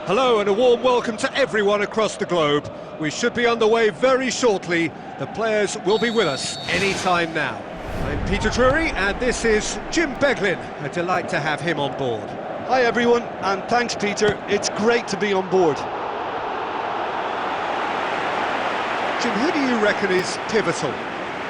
Hello and a warm welcome to everyone across the globe. We should be underway very shortly. The players will be with us any time now. I'm Peter Drury and this is Jim Beglin. A delight to have him on board. Hi everyone, and thanks Peter, it's great to be on board. Jim, who do you reckon is pivotal?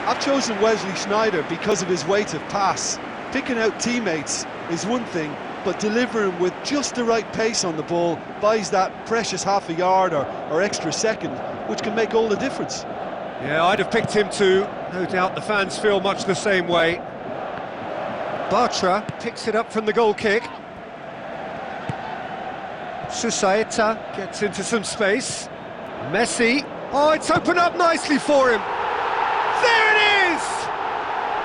I've chosen Wesley Sneijder because of his weight of pass. Picking out teammates is one thing, but delivering with just the right pace on the ball buys that precious half a yard or extra second, which can make all the difference. Yeah, I'd have picked him too. No doubt the fans feel much the same way. Bartra picks it up from the goal kick. Susaeta gets into some space. Messi. Oh, it's opened up nicely for him. There it is!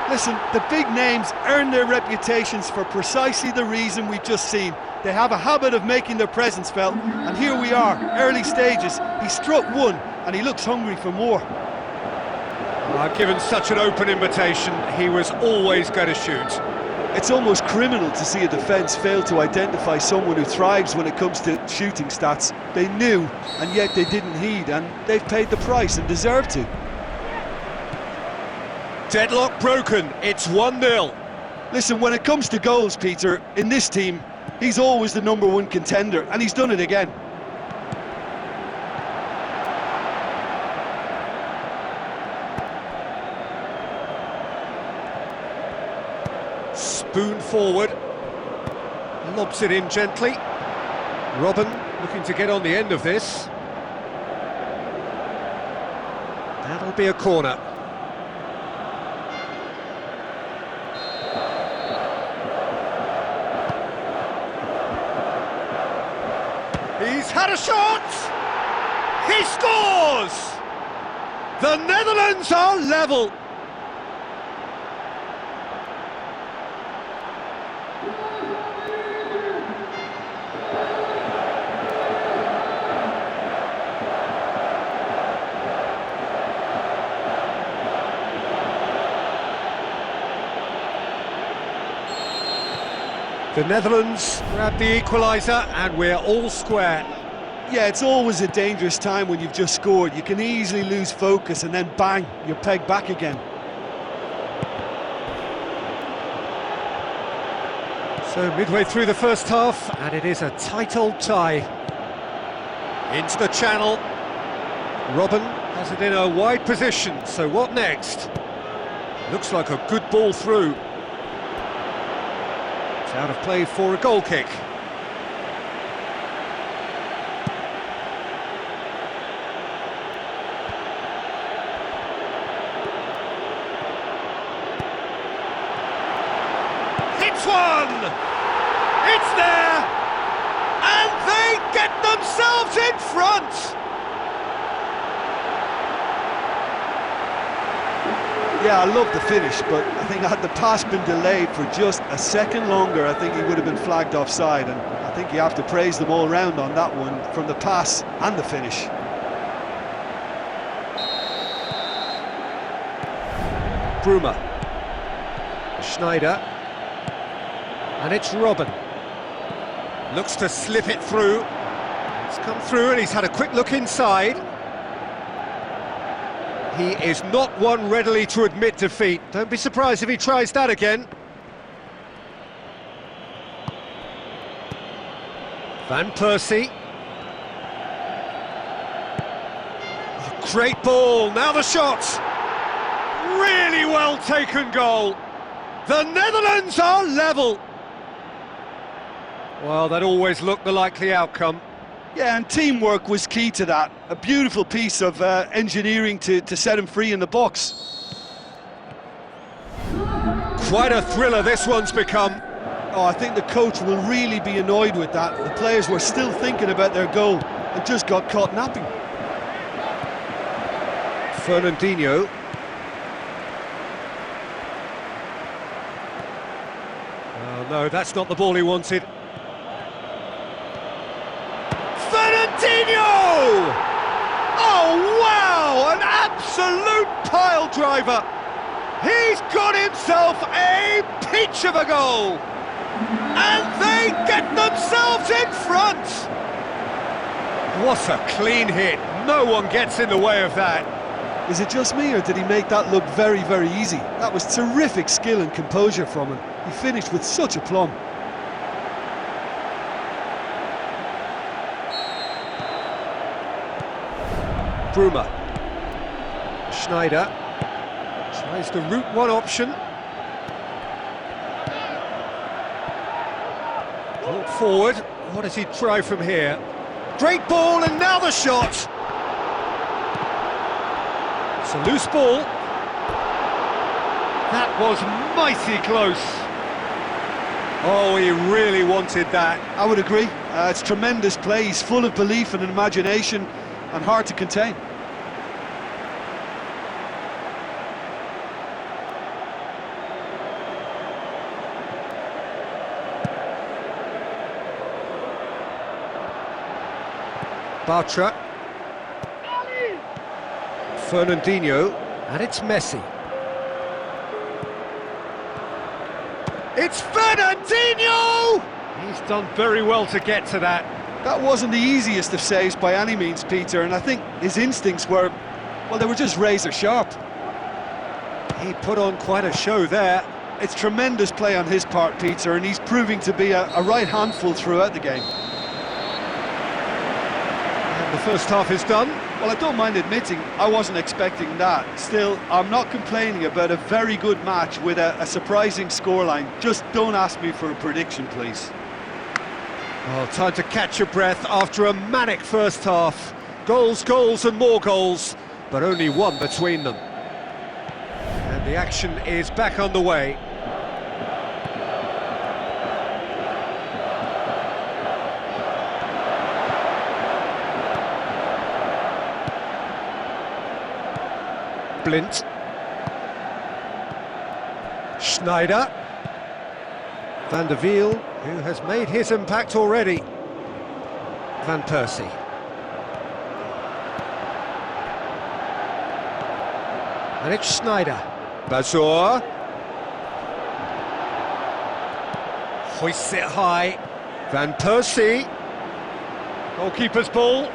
Listen, the big names earn their reputations for precisely the reason we've just seen. They have a habit of making their presence felt, and here we are, early stages. He struck one, and he looks hungry for more. Given such an open invitation, he was always going to shoot. It's almost criminal to see a defence fail to identify someone who thrives when it comes to shooting stats. They knew, and yet they didn't heed, and they've paid the price and deserve to. Deadlock broken, it's 1-0. Listen, when it comes to goals, Peter, in this team, he's always the #1 contender, and he's done it again. Spoon forward, lobs it in gently. Robben looking to get on the end of this. That'll be a corner. He's had a shot! He scores! The Netherlands are level! The Netherlands grab the equaliser and we're all square. Yeah, it's always a dangerous time when you've just scored. You can easily lose focus and then bang, you're pegged back again. So midway through the first half and it is a tight old tie. Into the channel. Robben has it in a wide position, so what next? Looks like a good ball through. It's out of play for a goal kick. Hits one! It's there! And they get themselves in front! Yeah, I love the finish, but I think had the pass been delayed for just a second longer, I think he would have been flagged offside, and I think you have to praise them all round on that one, from the pass and the finish. Bruma. Sneijder. And it's Robben. Looks to slip it through. It's come through and he's had a quick look inside. He is not one readily to admit defeat. Don't be surprised if he tries that again. Van Persie. Oh, great ball, now the shot. Really well taken goal. The Netherlands are level. Well, that always looked the likely outcome. Yeah, and teamwork was key to that. A beautiful piece of engineering to set him free in the box. Quite a thriller this one's become. Oh, I think the coach will really be annoyed with that. The players were still thinking about their goal and just got caught napping. Fernandinho. Oh no, that's not the ball he wanted. Fernandinho! Oh wow, an absolute pile driver. He's got himself a peach of a goal. And they get themselves in front. What a clean hit. No one gets in the way of that. Is it just me, or did he make that look very, very easy? That was terrific skill and composure from him. He finished with such aplomb. Bruma. Schneider tries the route one option. Brought forward. What does he try from here? Great ball, and now the shot! It's a loose ball. That was mighty close. Oh, he really wanted that. I would agree. It's tremendous play. He's full of belief and imagination and hard to contain. Bartra. Fernandinho, and it's Messi. It's Fernandinho! He's done very well to get to that. That wasn't the easiest of saves by any means, Peter, and I think his instincts were, well, they were just razor sharp. He put on quite a show there. It's tremendous play on his part, Peter, and he's proving to be a right handful throughout the game. And the first half is done. Well, I don't mind admitting I wasn't expecting that. Still, I'm not complaining about a very good match with a surprising scoreline. Just don't ask me for a prediction, please. Oh, time to catch your breath after a manic first half. Goals, goals and more goals, but only one between them. And the action is back on the way. Blind. Schneider. Van der Wiel, who has made his impact already. Van Persie. And it's Schneider. Bazoer. Hoists it high. Van Persie. Goalkeeper's ball.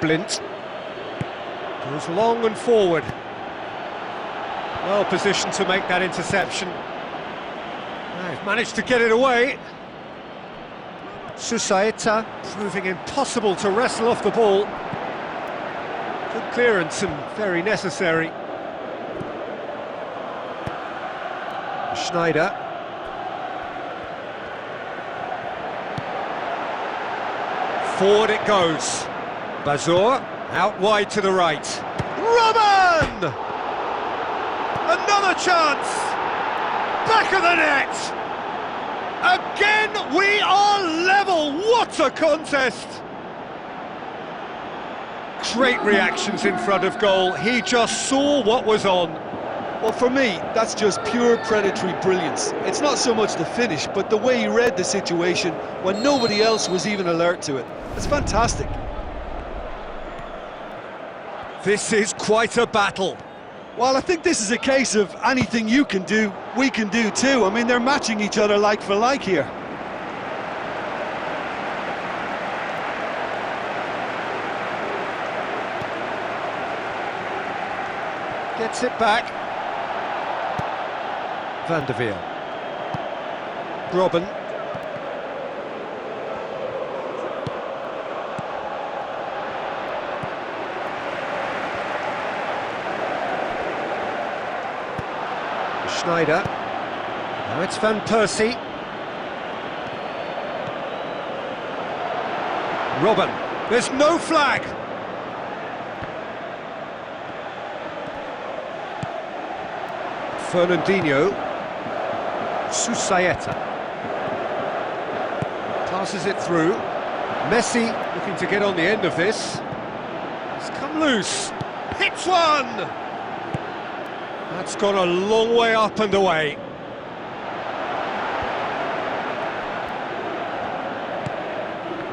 Blint goes long and forward. Well positioned to make that interception. They've managed to get it away. Susaeta proving impossible to wrestle off the ball. Good clearance and very necessary. Schneider. Forward it goes. Bazoer, out wide to the right. Robben! Another chance! Back of the net! Again, we are level! What a contest! Great reactions in front of goal. He just saw what was on. Well, for me, that's just pure predatory brilliance. It's not so much the finish, but the way he read the situation when nobody else was even alert to it. It's fantastic. This is quite a battle. Well, I think this is a case of anything you can do, we can do too. I mean, they're matching each other like for like here. Gets it back. Van der Wiel. Robben. Schneider. Now it's Van Persie. Robben. There's no flag. Fernandinho. Susaeta. Passes it through. Messi looking to get on the end of this. It's come loose. Hits one! That's gone a long way up and away.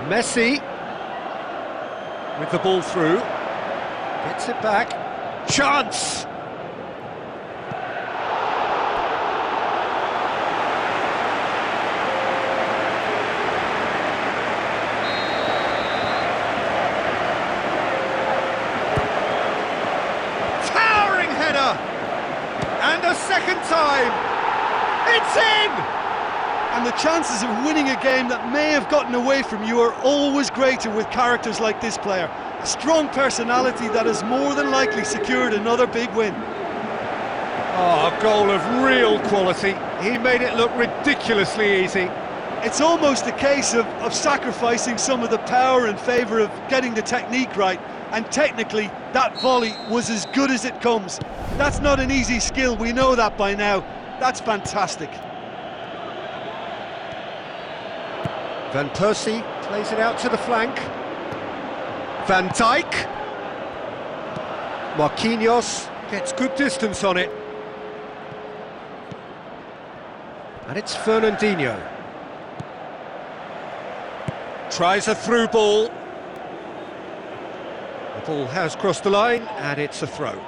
Messi with the ball through. Gets it back. Chance! And a second time! It's in! And the chances of winning a game that may have gotten away from you are always greater with characters like this player. A strong personality that has more than likely secured another big win. Oh, a goal of real quality. He made it look ridiculously easy. It's almost a case of sacrificing some of the power in favour of getting the technique right, and technically that volley was as good as it comes. That's not an easy skill, we know that by now. That's fantastic. Van Persie plays it out to the flank. Van Dijk. Marquinhos gets good distance on it. And it's Fernandinho. Tries a through ball. The ball has crossed the line, and it's a throw.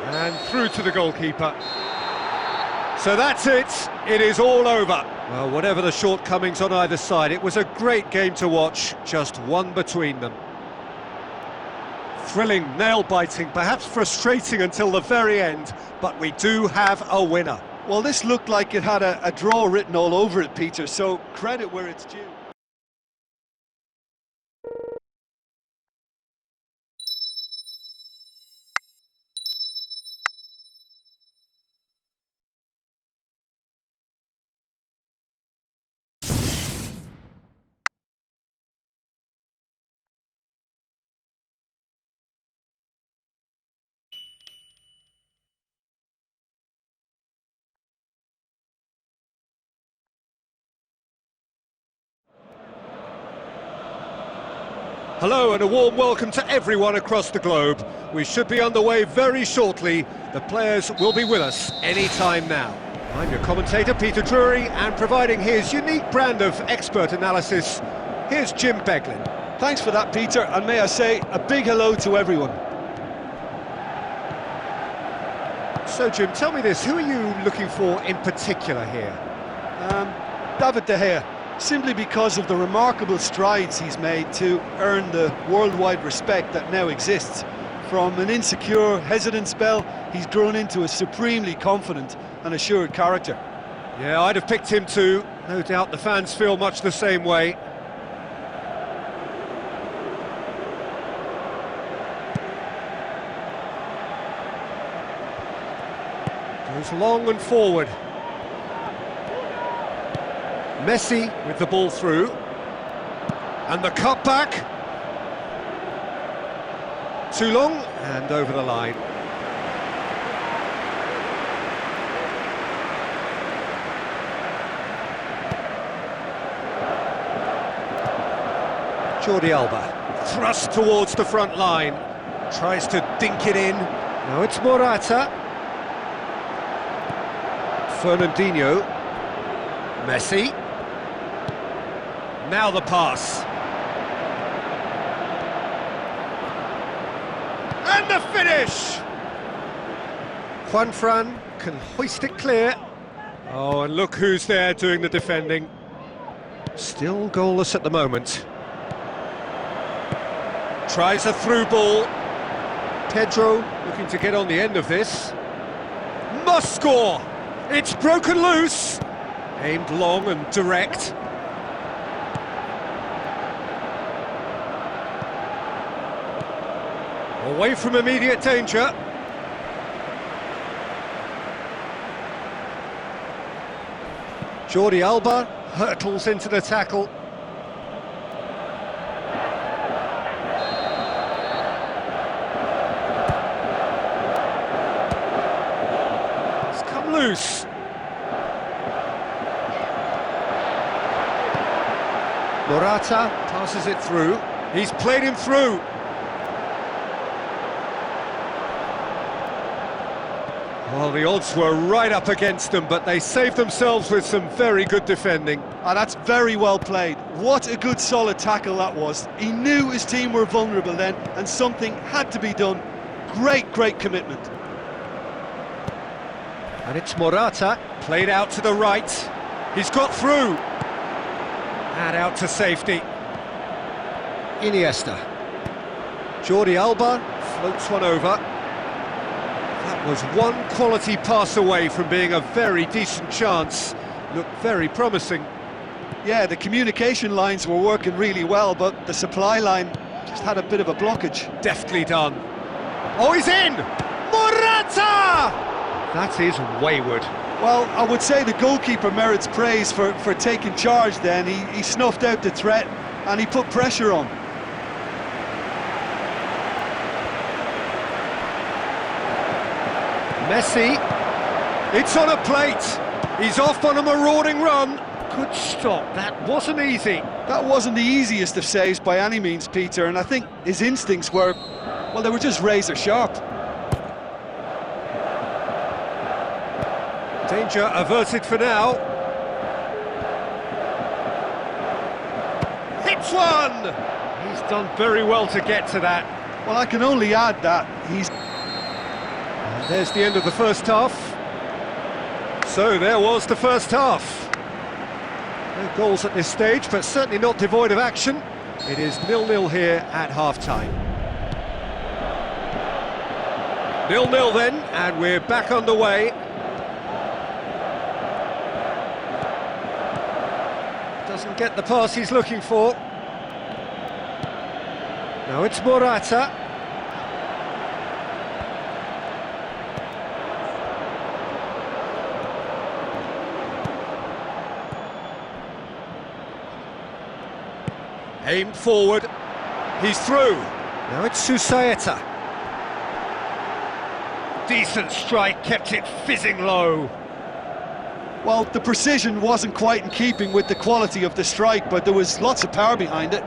And through to the goalkeeper. So that's it. It is all over. Well, whatever the shortcomings on either side, it was a great game to watch, just one between them. Thrilling, nail-biting, perhaps frustrating until the very end, but we do have a winner. Well, this looked like it had a draw written all over it, Peter, so credit where it's due. Hello and a warm welcome to everyone across the globe. We should be underway very shortly. The players will be with us any time now. I'm your commentator, Peter Drury, and providing his unique brand of expert analysis, here's Jim Beglin. Thanks for that, Peter, and may I say a big hello to everyone. So, Jim, tell me this, who are you looking for in particular here? David De Gea. Simply because of the remarkable strides he's made to earn the worldwide respect that now exists. From an insecure, hesitant spell, he's grown into a supremely confident and assured character. Yeah, I'd have picked him too. No doubt the fans feel much the same way. Goes long and forward. Messi with the ball through, and the cutback, too long, and over the line. Jordi Alba, thrust towards the front line, tries to dink it in. Now it's Morata. Fernandinho. Messi. Now the pass. And the finish! Juanfran can hoist it clear. Oh, and look who's there doing the defending. Still goalless at the moment. Tries a through ball. Pedro looking to get on the end of this. Must score! It's broken loose! Aimed long and direct. Away from immediate danger. Jordi Alba hurtles into the tackle. It's come loose. Morata passes it through. He's played him through. Well, the odds were right up against them, but they saved themselves with some very good defending. That's very well played. What a good solid tackle that was. He knew his team were vulnerable then, and something had to be done. Great commitment. And it's Morata, played out to the right. He's got through. And out to safety. Iniesta. Jordi Alba floats one over. That was one quality pass away from being a very decent chance. Looked very promising. Yeah, the communication lines were working really well, but the supply line just had a bit of a blockage. Deftly done. Oh, he's in! Morata! That is wayward. Well, I would say the goalkeeper merits praise for taking charge then. He snuffed out the threat and he put pressure on. Messi. It's on a plate. He's off on a marauding run. Good stop, that wasn't easy. That wasn't the easiest of saves by any means, Peter, and I think his instincts were, well, they were just razor sharp. Danger averted for now. Hits one! He's done very well to get to that. Well, I can only add that he's... And there's the end of the first half. So there was the first half. No goals at this stage, but certainly not devoid of action. It is 0-0 here at half-time. 0-0 then, and we're back underway. Doesn't get the pass he's looking for. Now it's Morata. Aimed forward, he's through. Now it's Susaeta. Decent strike, kept it fizzing low. Well, the precision wasn't quite in keeping with the quality of the strike, but there was lots of power behind it.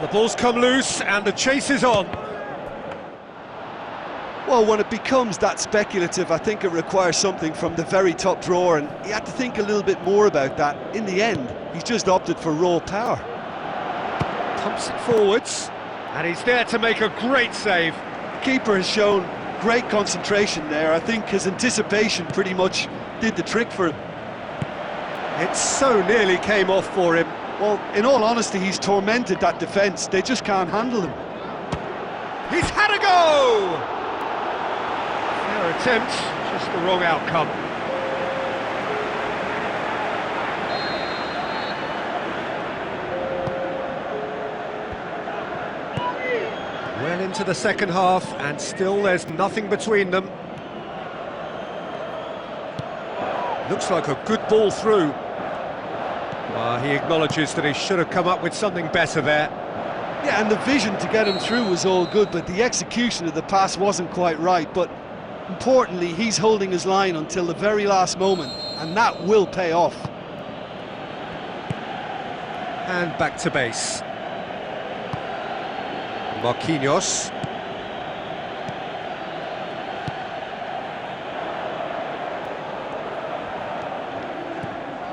The ball's come loose and the chase is on. Well, when it becomes that speculative, I think it requires something from the very top drawer, and he had to think a little bit more about that. In the end, he's just opted for raw power. Pumps it forwards, and he's there to make a great save. The keeper has shown great concentration there. I think his anticipation pretty much did the trick for him. It so nearly came off for him. Well, in all honesty, he's tormented that defence. They just can't handle him. He's had a go! Fair attempt, just the wrong outcome. Well into the second half, and still there's nothing between them. Looks like a good ball through. He acknowledges that he should have come up with something better there. Yeah, and the vision to get him through was all good, but the execution of the pass wasn't quite right. But importantly, he's holding his line until the very last moment, and that will pay off. And back to base. Marquinhos.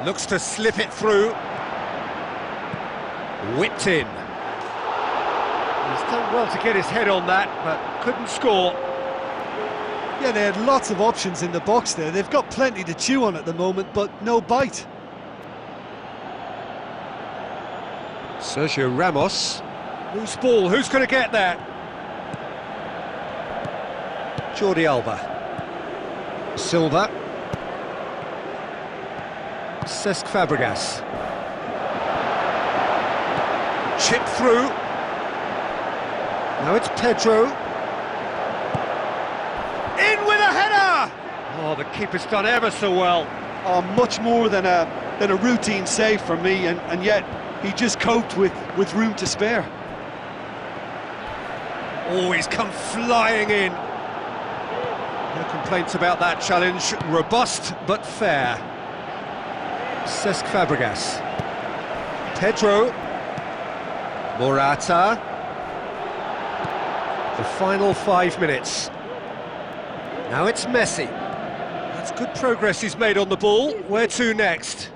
Looks to slip it through. Whipped in. He's done well to get his head on that, but couldn't score. Yeah, they had lots of options in the box there. They've got plenty to chew on at the moment, but no bite. Sergio Ramos. Loose ball, who's going to get that? Jordi Alba. Silva. Cesc Fabregas. Chip through. Now it's Pedro. In with a header! Oh, the keeper's done ever so well. Oh, much more than a routine save for me, and yet he just coped with room to spare. Oh, he's come flying in. No complaints about that challenge. Robust but fair. Cesc Fabregas. Pedro. Morata. The final 5 minutes. Now it's Messi. That's good progress he's made on the ball. Where to next?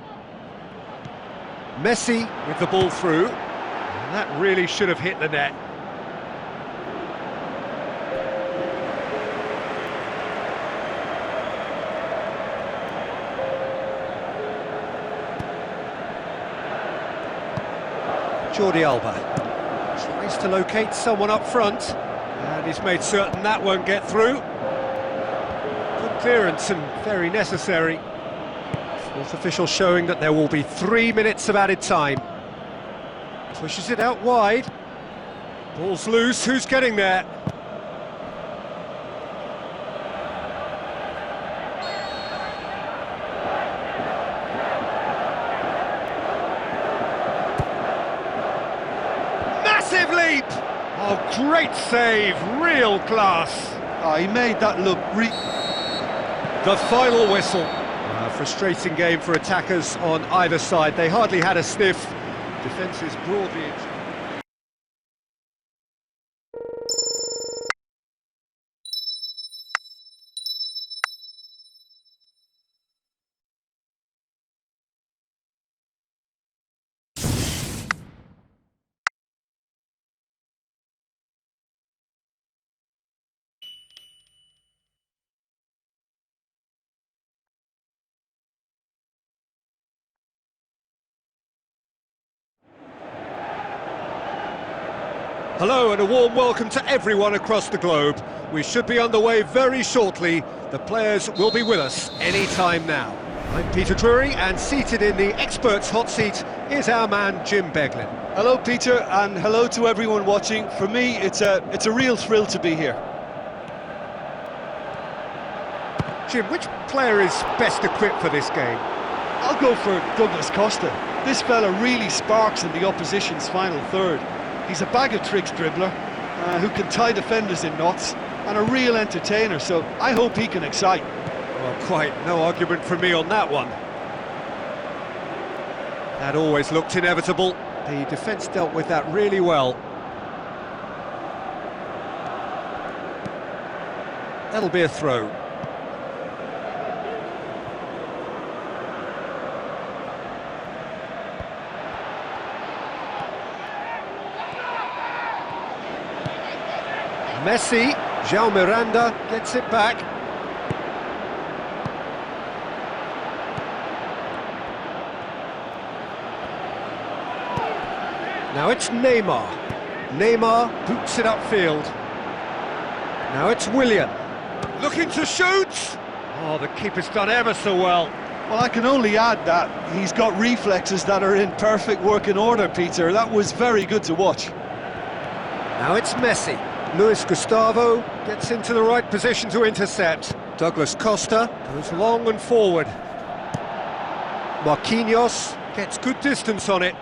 Messi with the ball through. And that really should have hit the net. Jordi Alba tries to locate someone up front, and he's made certain that won't get through. Good clearance and very necessary. Fourth official showing that there will be 3 minutes of added time. Pushes it out wide. Ball's loose, who's getting there? Massive leap! Oh, great save, real class. Oh, he made that look The final whistle. A frustrating game for attackers on either side. They hardly had a sniff. Defence is broadly in. Hello and a warm welcome to everyone across the globe. We should be underway very shortly. The players will be with us any time now. I'm Peter Drury, and seated in the experts' hot seat is our man Jim Beglin. Hello, Peter, and hello to everyone watching. For me, it's a real thrill to be here. Jim, which player is best equipped for this game? I'll go for Douglas Costa. This fella really sparks in the opposition's final third. He's a bag of tricks dribbler who can tie defenders in knots, and a real entertainer, so I hope he can excite. Well, quite no argument from me on that one. That always looked inevitable. The defence dealt with that really well. That'll be a throw. Messi, João Miranda gets it back. Now it's Neymar. Neymar boots it upfield. Now it's Willian. Looking to shoot! Oh, the keeper's done ever so well. Well, I can only add that he's got reflexes that are in perfect working order, Peter. That was very good to watch. Now it's Messi. Luis Gustavo gets into the right position to intercept. Douglas Costa goes long and forward. Marquinhos gets good distance on it.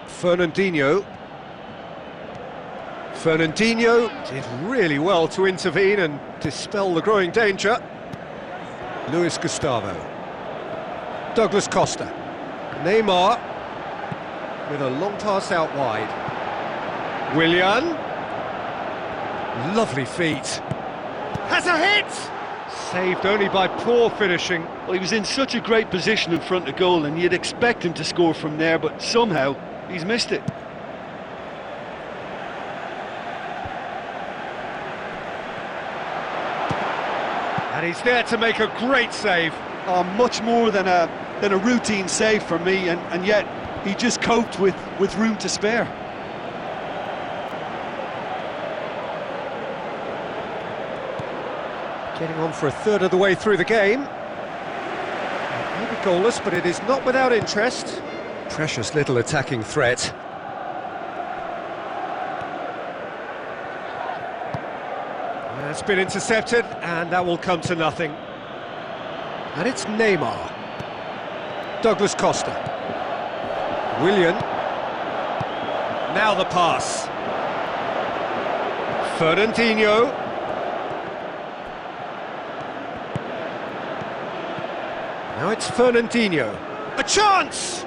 Fernandinho did really well to intervene and dispel the growing danger. Luis Gustavo. Douglas Costa. Neymar with a long pass out wide. Willian. Lovely feet. Has a hit! Saved only by poor finishing. Well, he was in such a great position in front of goal, and you'd expect him to score from there, but somehow he's missed it. And he's there to make a great save. Oh, much more than a routine save for me, and yet he just coped with room to spare. Getting on for a third of the way through the game. Maybe goalless, but it is not without interest. Precious little attacking threat. That's been intercepted, and that will come to nothing. And it's Neymar. Douglas Costa. Willian. Now the pass. Fernandinho. Now it's Fernandinho. A chance!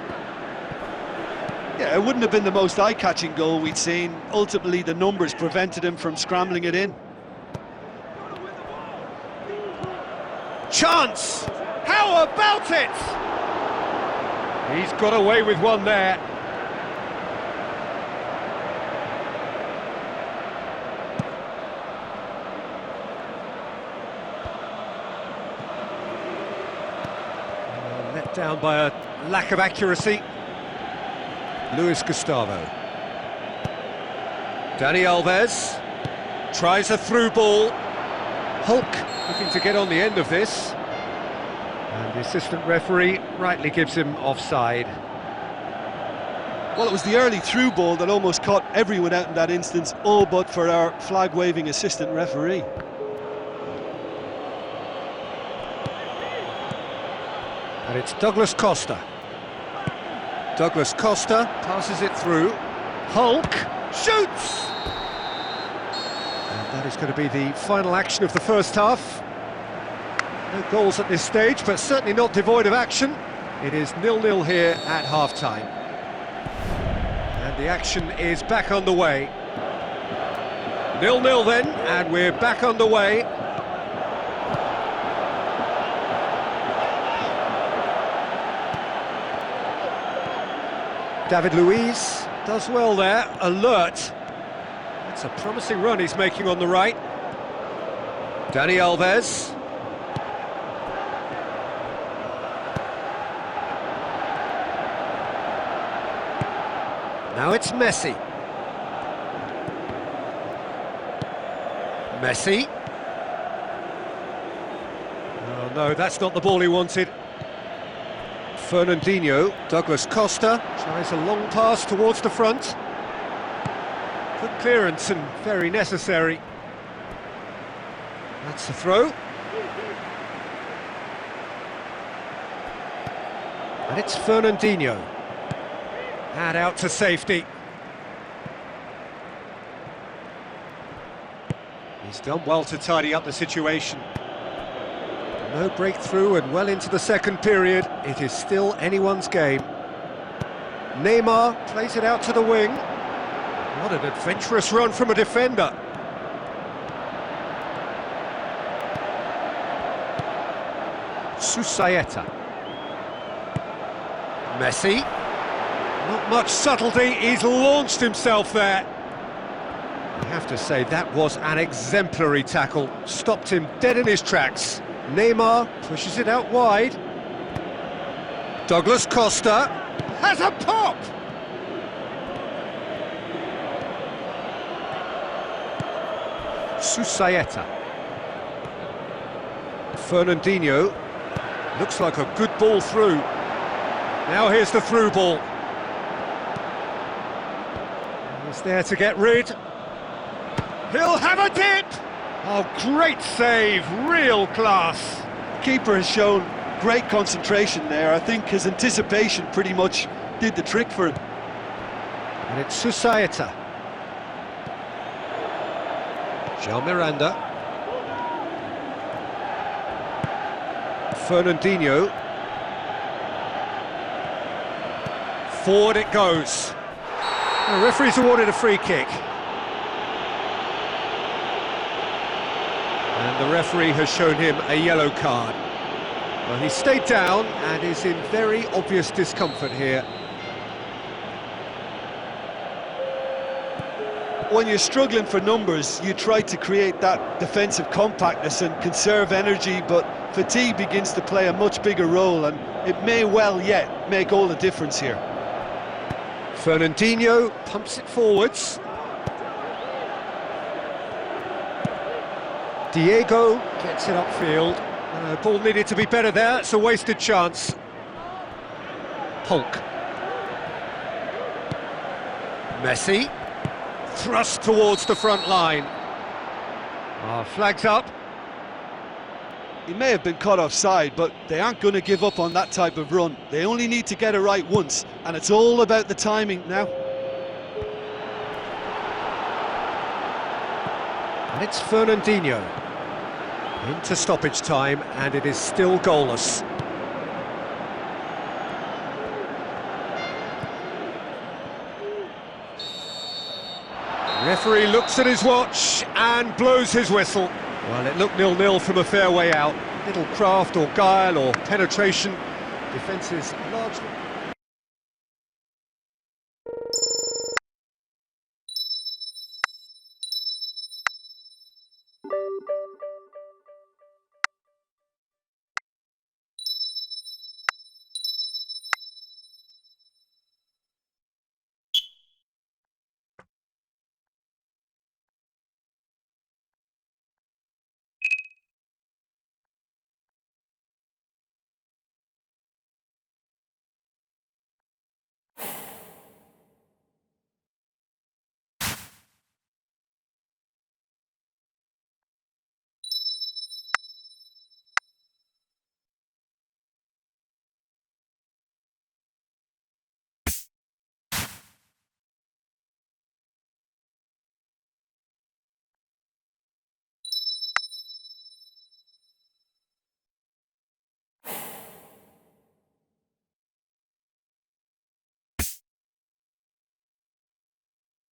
Yeah, it wouldn't have been the most eye-catching goal we'd seen. Ultimately, the numbers prevented him from scrambling it in. Chance! How about it? He's got away with one there. Let down by a lack of accuracy. Luis Gustavo. Dani Alves tries a through ball. Hulk looking to get on the end of this. And the assistant referee rightly gives him offside. Well, it was the early through ball that almost caught everyone out in that instance, all but for our flag-waving assistant referee. And it's Douglas Costa. Douglas Costa passes it through. Hulk shoots! And that is going to be the final action of the first half. No goals at this stage, but certainly not devoid of action. It is 0-0 here at half-time. And the action is back underway. 0-0 then, and we're back underway. David Luiz does well there, alert. It's a promising run he's making on the right. Dani Alves. Now it's Messi. Messi. Oh no, that's not the ball he wanted. Fernandinho. Douglas Costa tries a long pass towards the front. Good clearance and very necessary. That's the throw. And it's Fernandinho. And out to safety. He's done well to tidy up the situation. No breakthrough and well into the second period. It is still anyone's game. Neymar plays it out to the wing. What an adventurous run from a defender. Susaeta. Messi. Not much subtlety, he's launched himself there. I have to say, that was an exemplary tackle. Stopped him dead in his tracks. Neymar pushes it out wide. Douglas Costa has a pop! Susaeta. Fernandinho. Looks like a good ball through. Now here's the through ball. He's there to get rid. He'll have a dip! Oh, great save, real class. Keeper has shown great concentration there. I think his anticipation pretty much did the trick for him. And it's Susaeta. João Miranda. Fernandinho. Forward it goes. The referee's awarded a free kick. And the referee has shown him a yellow card. Well, he stayed down and is in very obvious discomfort here. When you're struggling for numbers, you try to create that defensive compactness and conserve energy, but fatigue begins to play a much bigger role, and it may well yet make all the difference here. Fernandinho pumps it forwards. Diego gets it upfield. Ball needed to be better there, it's a wasted chance. Hulk. Messi. Thrust towards the front line. Flags up. He may have been caught offside, but they aren't going to give up on that type of run. They only need to get it right once, and it's all about the timing now. And it's Fernandinho. Into stoppage time, and it is still goalless. Referee looks at his watch and blows his whistle. Well, it looked 0-0 from a fair way out. Little craft or guile or penetration. Defence is largely...